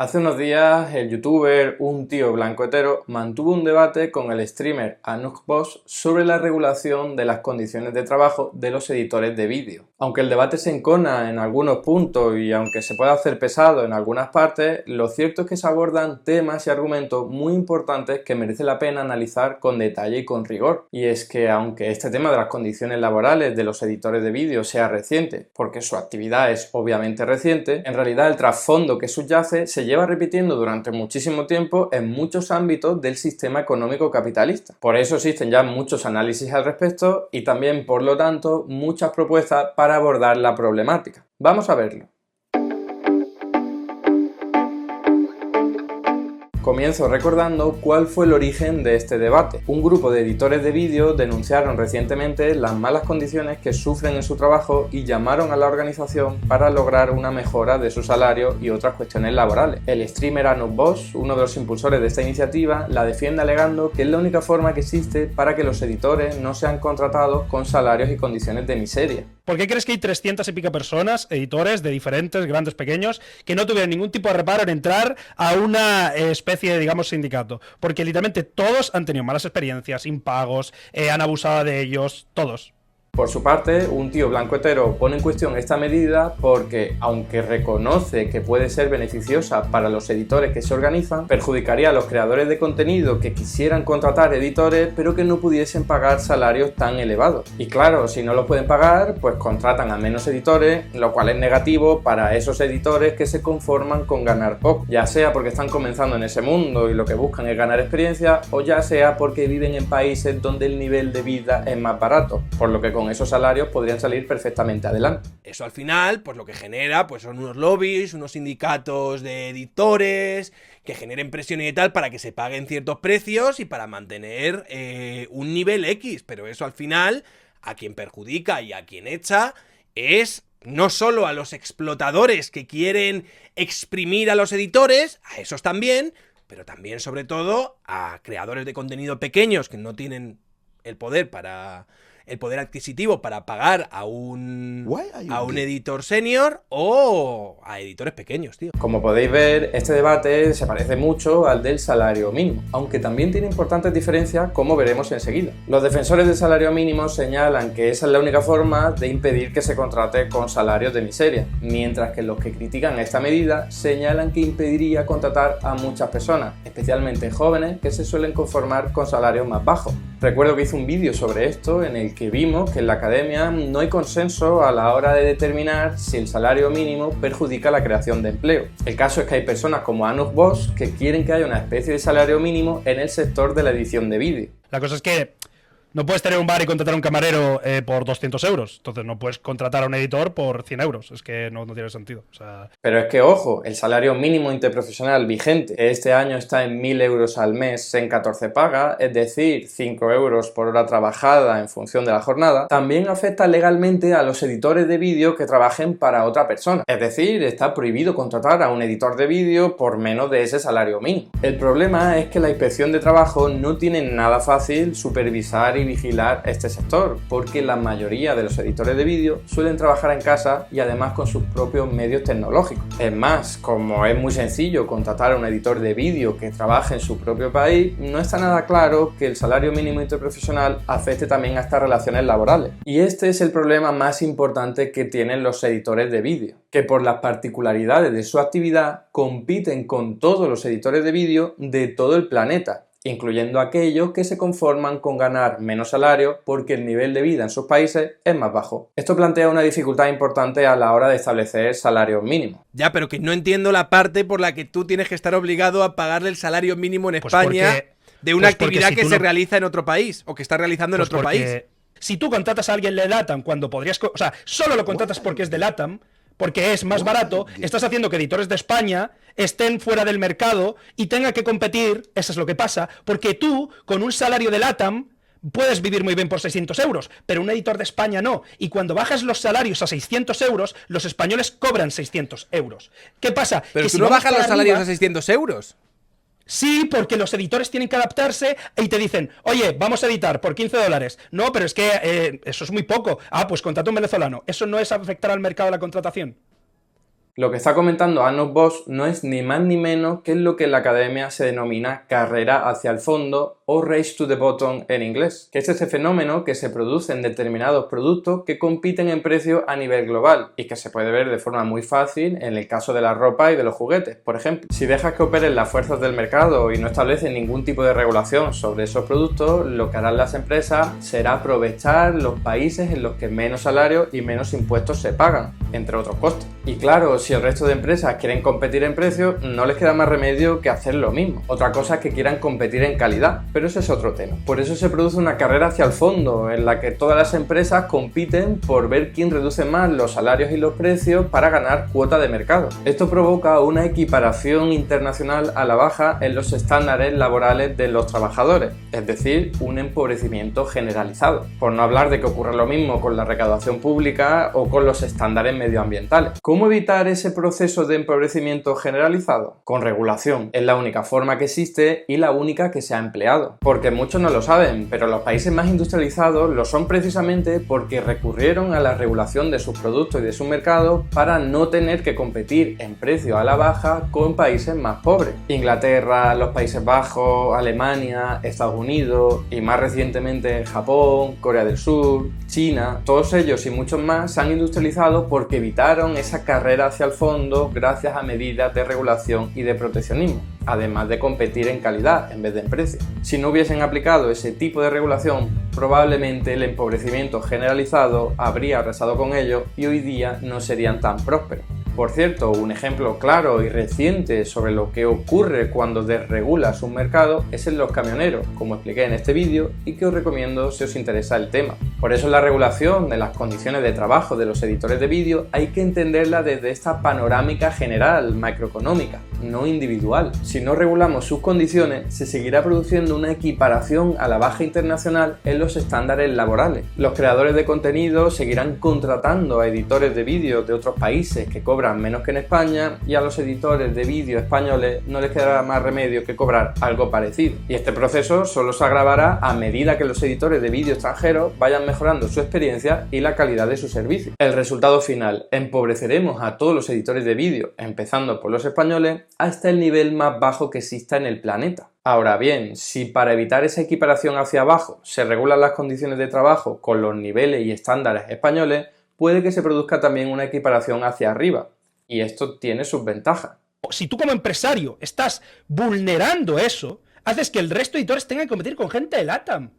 Hace unos días el youtuber Un Tío Blanco Hetero mantuvo un debate con el streamer Anuk Boss sobre la regulación de las condiciones de trabajo de los editores de vídeo. Aunque el debate se encona en algunos puntos y aunque se pueda hacer pesado en algunas partes, lo cierto es que se abordan temas y argumentos muy importantes que merece la pena analizar con detalle y con rigor. Y es que aunque este tema de las condiciones laborales de los editores de vídeo sea reciente, porque su actividad es obviamente reciente, en realidad el trasfondo que subyace se lleva repitiendo durante muchísimo tiempo en muchos ámbitos del sistema económico capitalista. Por eso existen ya muchos análisis al respecto y también, por lo tanto, muchas propuestas para abordar la problemática. Vamos a verlo. Comienzo recordando cuál fue el origen de este debate. Un grupo de editores de vídeo denunciaron recientemente las malas condiciones que sufren en su trabajo y llamaron a la organización para lograr una mejora de su salario y otras cuestiones laborales. El streamer Anuk Boss, uno de los impulsores de esta iniciativa, la defiende alegando que es la única forma que existe para que los editores no sean contratados con salarios y condiciones de miseria. ¿Por qué crees que hay 300 y pico personas, editores de diferentes, grandes, pequeños, que no tuvieron ningún tipo de reparo en entrar a una especie de, digamos, sindicato? Porque literalmente todos han tenido malas experiencias, impagos, han abusado de ellos, todos. Por su parte, Un Tío Blanco Hetero pone en cuestión esta medida porque, aunque reconoce que puede ser beneficiosa para los editores que se organizan, perjudicaría a los creadores de contenido que quisieran contratar editores pero que no pudiesen pagar salarios tan elevados. Y claro, si no los pueden pagar, pues contratan a menos editores, lo cual es negativo para esos editores que se conforman con ganar poco, ya sea porque están comenzando en ese mundo y lo que buscan es ganar experiencia, o ya sea porque viven en países donde el nivel de vida es más barato, por lo que con esos salarios podrían salir perfectamente adelante. Eso al final, pues lo que genera, pues son unos lobbies, unos sindicatos de editores que generen presión y tal para que se paguen ciertos precios y para mantener un nivel X, pero eso al final a quien perjudica y a quien echa es no solo a los explotadores que quieren exprimir a los editores, a esos también, pero también sobre todo a creadores de contenido pequeños que no tienen el poder adquisitivo para pagar a un editor senior o a editores pequeños, tío. Como podéis ver, este debate se parece mucho al del salario mínimo, aunque también tiene importantes diferencias, como veremos enseguida. Los defensores del salario mínimo señalan que esa es la única forma de impedir que se contrate con salarios de miseria, mientras que los que critican esta medida señalan que impediría contratar a muchas personas, especialmente jóvenes que se suelen conformar con salarios más bajos. Recuerdo que hice un vídeo sobre esto en el que vimos que en la academia no hay consenso a la hora de determinar si el salario mínimo perjudica la creación de empleo. El caso es que hay personas como Anuk Boss que quieren que haya una especie de salario mínimo en el sector de la edición de vídeo. La cosa es que no puedes tener un bar y contratar a un camarero por 200 euros. Entonces no puedes contratar a un editor por 100 euros. Es que no tiene sentido. O sea... Pero es que, ojo, el salario mínimo interprofesional vigente este año está en 1.000 euros al mes en 14 pagas, es decir, 5 euros por hora trabajada en función de la jornada. También afecta legalmente a los editores de vídeo que trabajen para otra persona. Es decir, está prohibido contratar a un editor de vídeo por menos de ese salario mínimo. El problema es que la Inspección de Trabajo no tiene nada fácil supervisar y vigilar este sector, porque la mayoría de los editores de vídeo suelen trabajar en casa y además con sus propios medios tecnológicos. Es más, como es muy sencillo contratar a un editor de vídeo que trabaje en su propio país, no está nada claro que el salario mínimo interprofesional afecte también a estas relaciones laborales. Y este es el problema más importante que tienen los editores de vídeo, que por las particularidades de su actividad compiten con todos los editores de vídeo de todo el planeta, incluyendo aquellos que se conforman con ganar menos salario porque el nivel de vida en sus países es más bajo. Esto plantea una dificultad importante a la hora de establecer salarios mínimos. Ya, pero que no entiendo la parte por la que tú tienes que estar obligado a pagarle el salario mínimo en España de una actividad que se realiza en otro país o que está realizando en otro país. Si tú contratas a alguien de LATAM cuando podrías... O sea, solo lo contratas porque es de LATAM, porque es más barato, estás haciendo que editores de España estén fuera del mercado y tengan que competir, eso es lo que pasa, porque tú, con un salario de LATAM, puedes vivir muy bien por 600 euros, pero un editor de España no. Y cuando bajas los salarios a 600 euros, los españoles cobran 600 euros. ¿Qué pasa? Pero que tú si no bajas los arriba, salarios a 600 euros. Sí, porque los editores tienen que adaptarse y te dicen, oye, vamos a editar por 15 dólares. No, pero es que eso es muy poco. Ah, pues contrata un venezolano. ¿Eso no es afectar al mercado de la contratación? Lo que está comentando Arnold Bosch no es ni más ni menos que lo que en la academia se denomina carrera hacia el fondo o race to the bottom en inglés, que es este fenómeno que se produce en determinados productos que compiten en precio a nivel global y que se puede ver de forma muy fácil en el caso de la ropa y de los juguetes, por ejemplo. Si dejas que operen las fuerzas del mercado y no estableces ningún tipo de regulación sobre esos productos, lo que harán las empresas será aprovechar los países en los que menos salarios y menos impuestos se pagan, entre otros costes. Y claro, si el resto de empresas quieren competir en precio, no les queda más remedio que hacer lo mismo. Otra cosa es que quieran competir en calidad, pero ese es otro tema. Por eso se produce una carrera hacia el fondo, en la que todas las empresas compiten por ver quién reduce más los salarios y los precios para ganar cuota de mercado. Esto provoca una equiparación internacional a la baja en los estándares laborales de los trabajadores, es decir, un empobrecimiento generalizado. Por no hablar de que ocurre lo mismo con la recaudación pública o con los estándares medioambientales. ¿Cómo evitar ese proceso de empobrecimiento generalizado? Con regulación. Es la única forma que existe y la única que se ha empleado. Porque muchos no lo saben, pero los países más industrializados lo son precisamente porque recurrieron a la regulación de sus productos y de su mercado para no tener que competir en precio a la baja con países más pobres. Inglaterra, los Países Bajos, Alemania, Estados Unidos y más recientemente Japón, Corea del Sur, China, todos ellos y muchos más se han industrializado porque evitaron esa carrera hacia el fondo gracias a medidas de regulación y de proteccionismo, además de competir en calidad en vez de en precio. Si no hubiesen aplicado ese tipo de regulación, probablemente el empobrecimiento generalizado habría arrasado con ellos y hoy día no serían tan prósperos. Por cierto, un ejemplo claro y reciente sobre lo que ocurre cuando desregulas un mercado es en los camioneros, como expliqué en este vídeo y que os recomiendo si os interesa el tema. Por eso la regulación de las condiciones de trabajo de los editores de vídeo hay que entenderla desde esta panorámica general, macroeconómica, no individual. Si no regulamos sus condiciones, se seguirá produciendo una equiparación a la baja internacional en los estándares laborales. Los creadores de contenido seguirán contratando a editores de vídeo de otros países que cobran menos que en España y a los editores de vídeo españoles no les quedará más remedio que cobrar algo parecido. Y este proceso solo se agravará a medida que los editores de vídeo extranjeros vayan mejorando su experiencia y la calidad de su servicio. El resultado final: empobreceremos a todos los editores de vídeo, empezando por los españoles, hasta el nivel más bajo que exista en el planeta. Ahora bien, si para evitar esa equiparación hacia abajo se regulan las condiciones de trabajo con los niveles y estándares españoles, puede que se produzca también una equiparación hacia arriba, y esto tiene sus ventajas. Si tú como empresario estás vulnerando eso, haces que el resto de editores tengan que competir con gente de LATAM.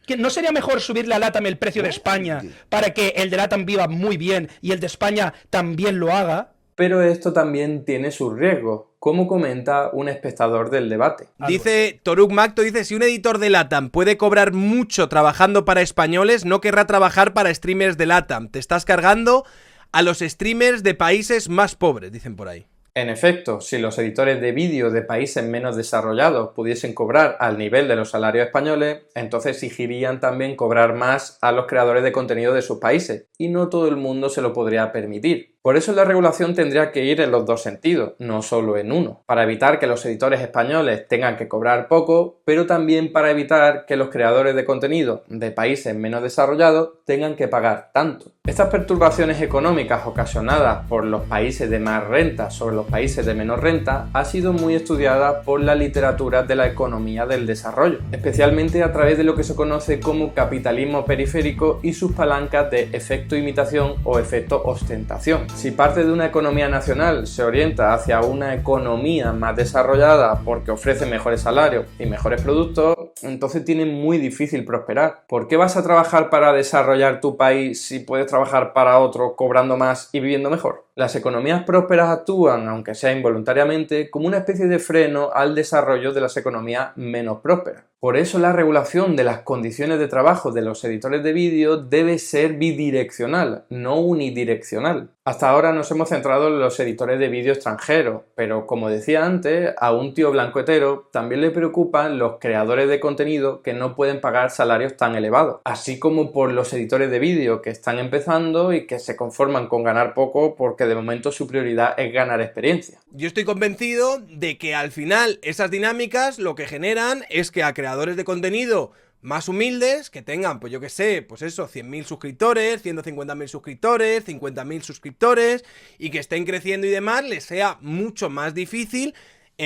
¿Que no sería mejor subirle a LATAM el precio de España para que el de LATAM viva muy bien y el de España también lo haga? Pero esto también tiene sus riesgos, como comenta un espectador del debate. Dice Toruk Macto, dice: si un editor de LATAM puede cobrar mucho trabajando para españoles, no querrá trabajar para streamers de LATAM. Te estás cargando a los streamers de países más pobres, dicen por ahí. En efecto, si los editores de vídeo de países menos desarrollados pudiesen cobrar al nivel de los salarios españoles, entonces exigirían también cobrar más a los creadores de contenido de sus países, y no todo el mundo se lo podría permitir. Por eso la regulación tendría que ir en los dos sentidos, no solo en uno, para evitar que los editores españoles tengan que cobrar poco, pero también para evitar que los creadores de contenido de países menos desarrollados tengan que pagar tanto. Estas perturbaciones económicas ocasionadas por los países de más renta sobre los países de menor renta ha sido muy estudiada por la literatura de la economía del desarrollo, especialmente a través de lo que se conoce como capitalismo periférico y sus palancas de efecto imitación o efecto ostentación. Si parte de una economía nacional se orienta hacia una economía más desarrollada porque ofrece mejores salarios y mejores productos, entonces tiene muy difícil prosperar. ¿Por qué vas a trabajar para desarrollar tu país si puedes trabajar para otro cobrando más y viviendo mejor? Las economías prósperas actúan, aunque sea involuntariamente, como una especie de freno al desarrollo de las economías menos prósperas. Por eso la regulación de las condiciones de trabajo de los editores de vídeo debe ser bidireccional, no unidireccional. Hasta ahora nos hemos centrado en los editores de vídeo extranjeros, pero como decía antes, a un tío blanco hetero también le preocupan los creadores de contenido que no pueden pagar salarios tan elevados, así como por los editores de vídeo que están empezando y que se conforman con ganar poco porque de momento su prioridad es ganar experiencia. Yo estoy convencido de que al final esas dinámicas lo que generan es que a creadores de contenido más humildes, que tengan, pues yo qué sé, pues eso, 100.000 suscriptores, 150.000 suscriptores, 50.000 suscriptores, y que estén creciendo y demás, les sea mucho más difícil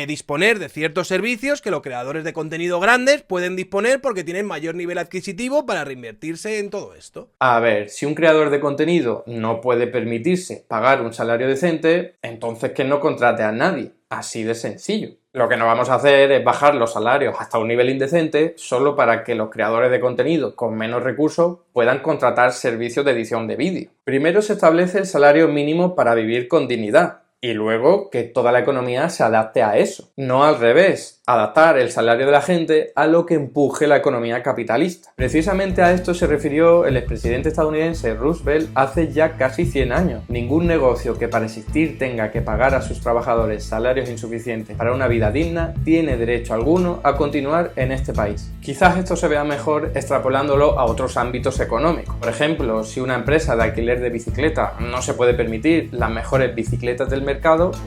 disponer de ciertos servicios que los creadores de contenido grandes pueden disponer porque tienen mayor nivel adquisitivo para reinvertirse en todo esto. A ver, si un creador de contenido no puede permitirse pagar un salario decente, entonces que no contrate a nadie. Así de sencillo. Lo que no vamos a hacer es bajar los salarios hasta un nivel indecente solo para que los creadores de contenido con menos recursos puedan contratar servicios de edición de vídeo. Primero se establece el salario mínimo para vivir con dignidad. Y luego que toda la economía se adapte a eso. No al revés, adaptar el salario de la gente a lo que empuje la economía capitalista. Precisamente a esto se refirió el expresidente estadounidense Roosevelt hace ya casi 100 años. Ningún negocio que para existir tenga que pagar a sus trabajadores salarios insuficientes para una vida digna tiene derecho alguno a continuar en este país. Quizás esto se vea mejor extrapolándolo a otros ámbitos económicos. Por ejemplo, si una empresa de alquiler de bicicleta no se puede permitir las mejores bicicletas del mercado,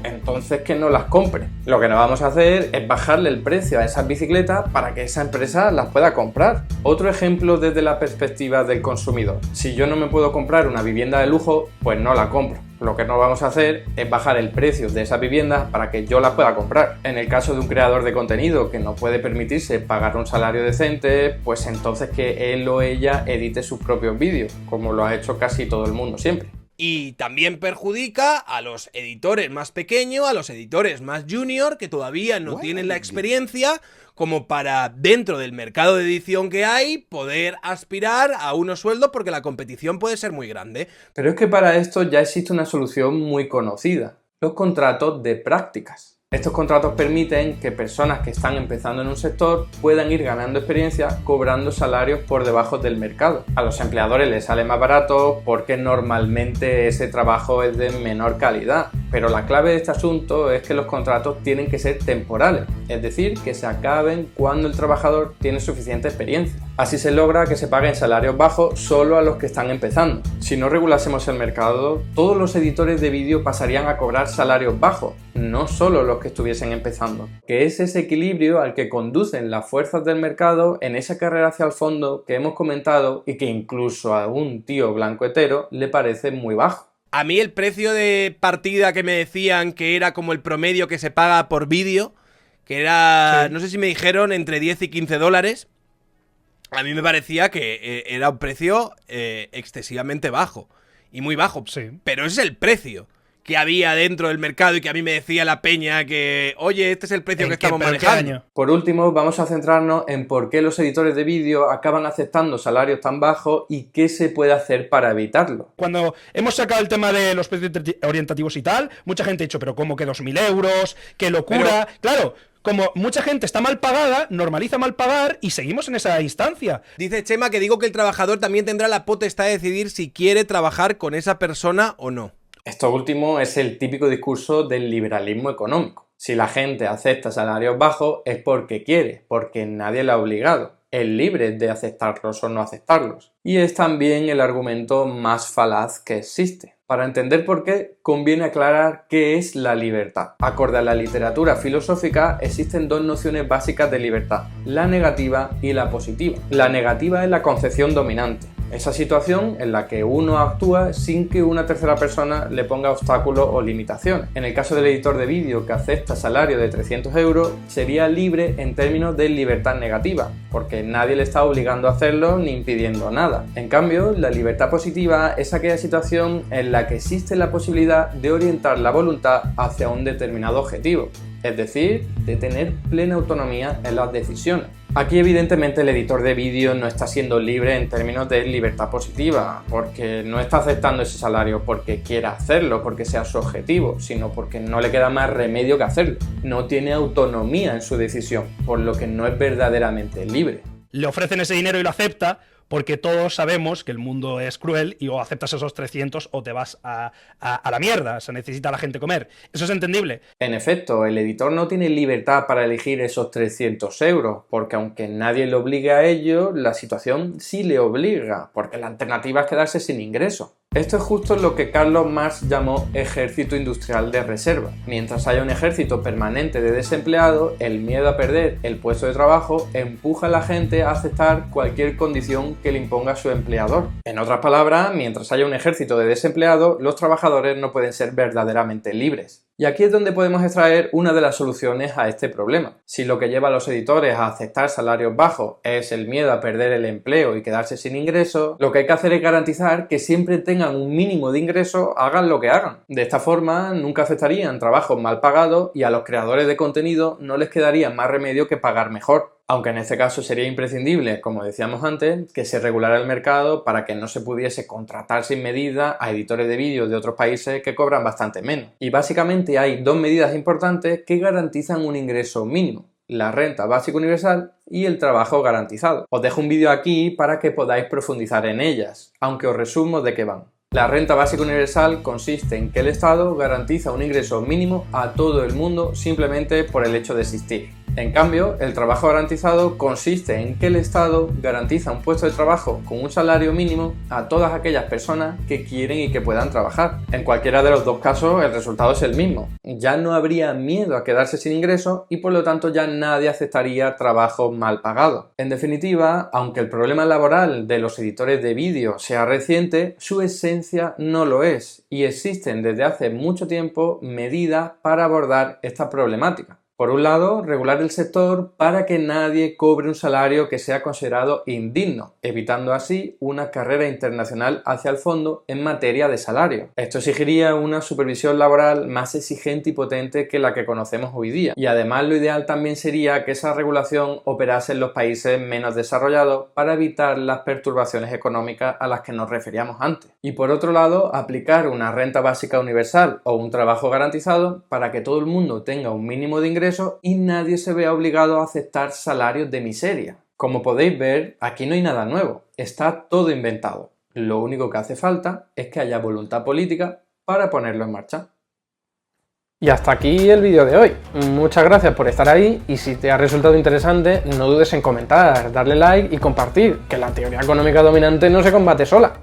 entonces que no las compre. Lo que no vamos a hacer es bajarle el precio a esas bicicletas para que esa empresa las pueda comprar. Otro ejemplo desde la perspectiva del consumidor. Si yo no me puedo comprar una vivienda de lujo, pues no la compro. Lo que no vamos a hacer es bajar el precio de esas viviendas para que yo las pueda comprar. En el caso de un creador de contenido que no puede permitirse pagar un salario decente, pues entonces que él o ella edite sus propios vídeos, como lo ha hecho casi todo el mundo siempre. Y también perjudica a los editores más pequeños, a los editores más junior, que todavía no tienen la experiencia como para, dentro del mercado de edición que hay, poder aspirar a unos sueldos porque la competición puede ser muy grande. Pero es que para esto ya existe una solución muy conocida: los contratos de prácticas. Estos contratos permiten que personas que están empezando en un sector puedan ir ganando experiencia cobrando salarios por debajo del mercado. A los empleadores les sale más barato porque normalmente ese trabajo es de menor calidad. Pero la clave de este asunto es que los contratos tienen que ser temporales, es decir, que se acaben cuando el trabajador tiene suficiente experiencia. Así se logra que se paguen salarios bajos solo a los que están empezando. Si no regulásemos el mercado, todos los editores de vídeo pasarían a cobrar salarios bajos, no solo los que estuviesen empezando. Que es ese equilibrio al que conducen las fuerzas del mercado en esa carrera hacia el fondo que hemos comentado y que incluso a un tío blanco hetero le parece muy bajo. A mí el precio de partida que me decían que era como el promedio que se paga por vídeo, que era, sí, no sé si me dijeron entre 10 y 15 dólares, a mí me parecía que era un precio excesivamente bajo y muy bajo, sí. Pero ese es el precio que había dentro del mercado y que a mí me decía la peña que, oye, este es el precio que estamos manejando. Por último, vamos a centrarnos en por qué los editores de vídeo acaban aceptando salarios tan bajos y qué se puede hacer para evitarlo. Cuando hemos sacado el tema de los precios orientativos y tal, mucha gente ha dicho, pero ¿cómo que 2.000 euros? ¡Qué locura! Pero, claro, como mucha gente está mal pagada, normaliza mal pagar y seguimos en esa instancia. Dice Chema que digo que el trabajador también tendrá la potestad de decidir si quiere trabajar con esa persona o no. Esto último es el típico discurso del liberalismo económico. Si la gente acepta salarios bajos es porque quiere, porque nadie la ha obligado. Es libre de aceptarlos o no aceptarlos. Y es también el argumento más falaz que existe. Para entender por qué, conviene aclarar qué es la libertad. Acorde a la literatura filosófica, existen dos nociones básicas de libertad: la negativa y la positiva. La negativa es la concepción dominante. Esa situación en la que uno actúa sin que una tercera persona le ponga obstáculos o limitaciones. En el caso del editor de vídeo que acepta salario de 300 euros, sería libre en términos de libertad negativa, porque nadie le está obligando a hacerlo ni impidiendo nada. En cambio, la libertad positiva es aquella situación en la que existe la posibilidad de orientar la voluntad hacia un determinado objetivo, es decir, de tener plena autonomía en las decisiones. Aquí evidentemente el editor de vídeo no está siendo libre en términos de libertad positiva, porque no está aceptando ese salario porque quiera hacerlo, porque sea su objetivo, sino porque no le queda más remedio que hacerlo. No tiene autonomía en su decisión, por lo que no es verdaderamente libre. Le ofrecen ese dinero y lo acepta, porque todos sabemos que el mundo es cruel y o aceptas esos 300 o te vas a la mierda. Se necesita la gente comer. Eso es entendible. En efecto, el editor no tiene libertad para elegir esos 300 euros, porque aunque nadie le obligue a ello, la situación sí le obliga, porque la alternativa es quedarse sin ingreso. Esto es justo lo que Carlos Marx llamó ejército industrial de reserva. Mientras haya un ejército permanente de desempleados, el miedo a perder el puesto de trabajo empuja a la gente a aceptar cualquier condición que le imponga su empleador. En otras palabras, mientras haya un ejército de desempleados, los trabajadores no pueden ser verdaderamente libres. Y aquí es donde podemos extraer una de las soluciones a este problema. Si lo que lleva a los editores a aceptar salarios bajos es el miedo a perder el empleo y quedarse sin ingresos, lo que hay que hacer es garantizar que siempre tengan un mínimo de ingresos, hagan lo que hagan. De esta forma nunca aceptarían trabajos mal pagados y a los creadores de contenido no les quedaría más remedio que pagar mejor. Aunque en este caso sería imprescindible, como decíamos antes, que se regulara el mercado para que no se pudiese contratar sin medida a editores de vídeos de otros países que cobran bastante menos. Y básicamente hay dos medidas importantes que garantizan un ingreso mínimo: la renta básica universal y el trabajo garantizado. Os dejo un vídeo aquí para que podáis profundizar en ellas, aunque os resumo de qué van. La renta básica universal consiste en que el Estado garantiza un ingreso mínimo a todo el mundo simplemente por el hecho de existir. En cambio, el trabajo garantizado consiste en que el Estado garantiza un puesto de trabajo con un salario mínimo a todas aquellas personas que quieren y que puedan trabajar. En cualquiera de los dos casos, el resultado es el mismo. Ya no habría miedo a quedarse sin ingresos y por lo tanto ya nadie aceptaría trabajos mal pagados. En definitiva, aunque el problema laboral de los editores de vídeo sea reciente, su esencia no lo es y existen desde hace mucho tiempo medidas para abordar esta problemática. Por un lado, regular el sector para que nadie cobre un salario que sea considerado indigno, evitando así una carrera internacional hacia el fondo en materia de salario. Esto exigiría una supervisión laboral más exigente y potente que la que conocemos hoy día. Y además lo ideal también sería que esa regulación operase en los países menos desarrollados para evitar las perturbaciones económicas a las que nos referíamos antes. Y por otro lado, aplicar una renta básica universal o un trabajo garantizado para que todo el mundo tenga un mínimo de ingresos y nadie se vea obligado a aceptar salarios de miseria. Como podéis ver, aquí no hay nada nuevo, está todo inventado. Lo único que hace falta es que haya voluntad política para ponerlo en marcha. Y hasta aquí el vídeo de hoy. Muchas gracias por estar ahí y si te ha resultado interesante, no dudes en comentar, darle like y compartir, que la teoría económica dominante no se combate sola.